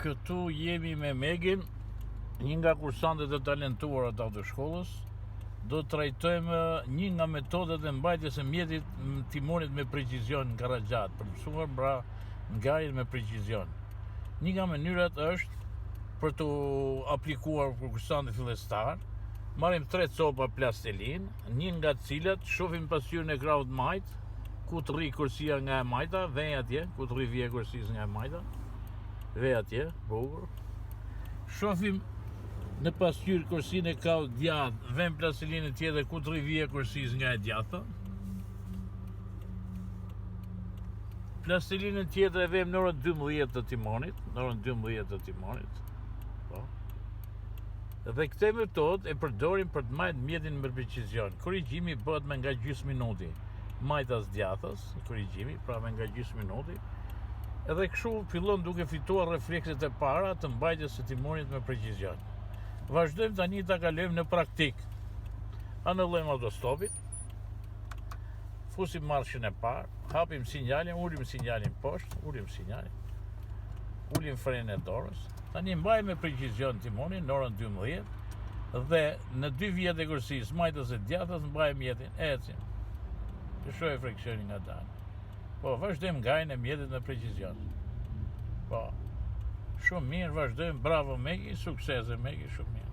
Këtu jemi me Megin, një nga kursantet e talentuara të autoshkollës. Do të trajtojmë një nga metodat e mbajtjes së mjetit timonit me precizion në Karraxhat, për të mësuar pra ngjarjen me precizion. Një nga mënyrat është për të aplikuar për kursantin fillestar. Marrim 3 copa plastelin, një nga të cilat shohim pasqyrën e krahut majt, ku të rri kursia nga e majta, vej atje, ku të rri vija e kursis nga e majta, vej atje, bukur. Shohim në pasqyrë kursin e krahut djathtë, vem plastelinë tjetër ku të rri vija e kursis nga e djathta. Plastelinën tjetër e vem në orën 12 të timonit, Po. Dhe këtë metodë e përdorim për të majtë mjetin me precizion. Korrigjimi bëhet me nga gjysmë minuti. Majtas djathtas, korrigjimi, pra me nga gjysmë minuti. Edhe kështu fillon duke fituar reflekset e para të mbajtjes së timonit me precizion. Vazhdojmë tani ta kalojmë në praktik. Anullojmë autostopin. Fusim marshën e parë, hapim sinjalin, ulim sinjalin poshtë, ulim frenin e dorës. Tani mbajmë me precizion timonin në orën 12 dhe në 2 vijat e kursisë majtës e djathtas mbajmë mjetin, ecim. Lëshoj friksionin nga dalë. Po, vazhdojmë ngajin e mjetit me precizion. Po, shumë mirë, vazhdojmë, bravo Megi, suksese Megi, shumë mirë.